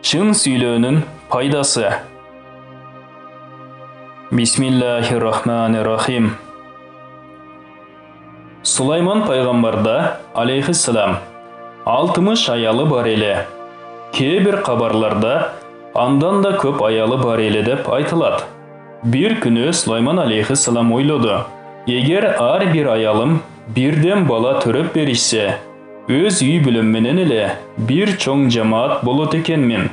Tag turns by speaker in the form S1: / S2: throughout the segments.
S1: Çın süylöөнүн пайдасы. Bismillahirrahmanirrahim. Sulayman пайгамбарда алейхиссалам 60 аялы бар эле. Кейбир кабарларда андан да көп аялы бар эле деп айтылат. Bir күнү Sulayman алейхиссалам ойлоду. Эгер ар бир аялым бирден бала төрөп беришсе, өз үй бүлөм менен эле бир чоң жамаат болот экенмин.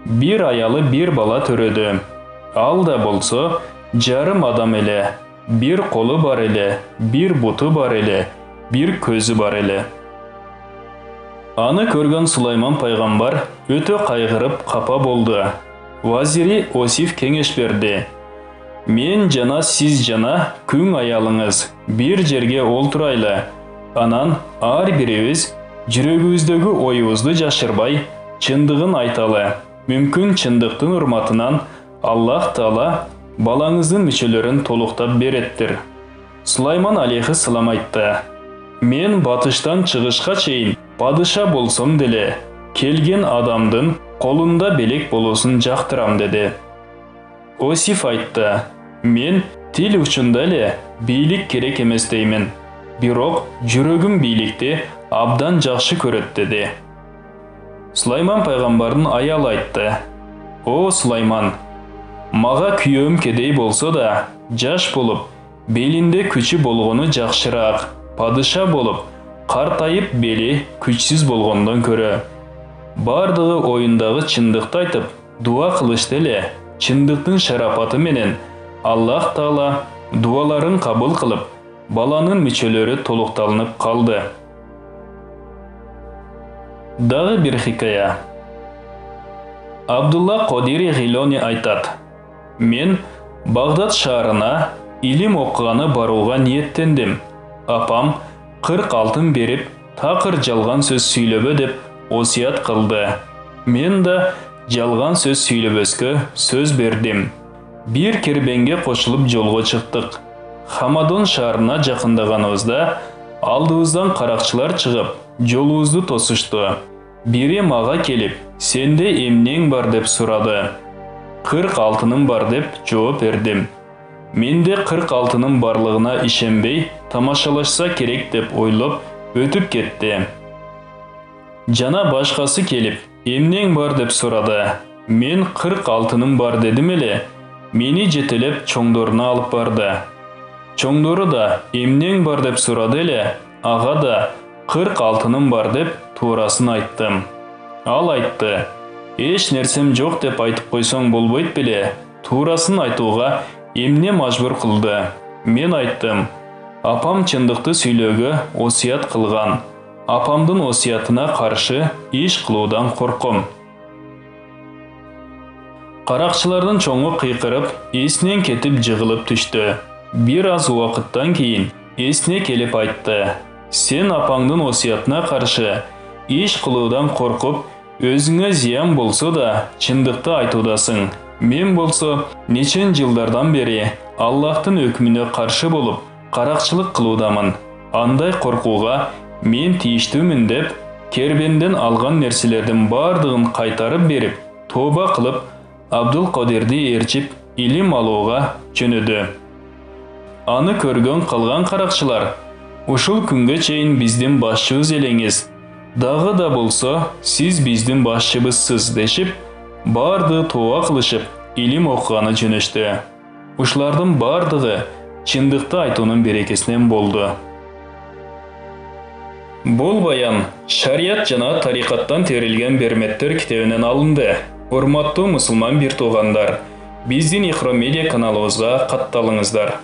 S1: Bir аялы bir бала төрөдү. Ал да болсо жарым адам эле. Bir колу бар эле, bir буту бар эле, bir көзү бар эле. Аны көргөн Сулайман пайгамбар өтө кайгырып капа болду. Вазири Осиф кеңеш берди. Мен жана сиз жана күң аялыңыз бир жерге олтурайлы. Анан ар бирибиз жүрөгүбүздөгү оюбузду жашырбай чындыгын айталы. Мүмкүн чындыктын урматынан Аллах Таала балаңыздын мүчөлөрүн толуктап береттир. Сулайман алейхиссалам айтты. Мен батыштан чыгышка чейин падыша болсом деле, келген адамдын колунда белек болосун жактырам деди. Осиф айтты. Мен тил учунда эле бийлик керек эмес деймин. Бирок жүрөгүм бийликти абдан жакшы көрөт деди. Сулайман пайгамбардын аялы айтты. О Сулайман, мага күйөөм кедей болсо да, жаш болуп, белинде күчү болгону жакшыраак. Падыша болуп, картайып бели күчсүз болгондон көрө. Бардыгы оюндагы чындыкты айтып, дуа кылышты эле. Чындыктын шарапаты менен Аллах Таала дуаларын кабыл кылып, баланын мүчөлөрү толукталынып калды. Дагы бир хикая. Абдулла Кодири Гилони айтат. Мен Багдад шаарына илим окуганы барууга ниеттендим. Апам 40 алтын берип, такыр жалган сөз сүйлөбө деп осият кылды. Мен да жалган сөз сүйлөбөскө сөз бердим. Bir кербенге кошулуп жолго чыктык. Хамадон шаарына жакындаганыбызда алдыбыздан каракчылар чыгып, жолубузду тосушту. Бири мага келип, сенде эмнең бар деп сурады. 40 алтыным бар деп жооп бердим. Менде 40 алтыным барлыгына ишенбей, тамашалашса керек деп ойлоп өтүп кетти. Жана башкасы келип, эмнең бар деп сурады. Мен 40 алтыным бар дедим эле. Мени жетелеп чоңдоруна алып барды. Чоңдору да эмнең бар деп сурады эле. Ага да 40 алтыным бар деп туурасын айттым. Ал айтты. Эч нерсем жок деп айтып койсоң болбойт беле? Туурасын айтууга эмне мажбур кылды? Мен айттым. Апам чындыкты сүйлөөгө осият кылган. Апамдын осиятына каршы иш кылуудан корком. Каракчылардын чоңу кыйкырып, эсинен кетип жыгылып түштү. Bir аз убакыттан кийин эсине келип айтты. Сен апаңдын осиятына каршы иш кылуудан коркуп, өзүңө зыян болсо да чындыкты айтуудасың. Мен болсо нечен жылдардан бери Аллахтын өкмүнө каршы болуп, каракчылык кылуудамын. Андай коркууга мен тийиштүүмүн деп, кербенден алган нерселердин бардыгын кайтарып берип, тооба кылып, Абдул Кодирди ээрчип, илим алууга жөнөдү. Аны көргөн калган каракчылар, ушул күнгө чейин биздин башчыбыз элеңиз, дагы да болсо сиз биздин башчыбызсыз дешип, барды тооба кылышып, илим окуганы жөнөштү. Ушулардын бардыгы чындыкты айтуунун берекесинен болду. Бул баян шарият жана тарикаттан терилген берметтер китебинен алынды. Урматтуу мусулман бир туугандар, биздин Ихром медиа каналыбызга катталыңыздар.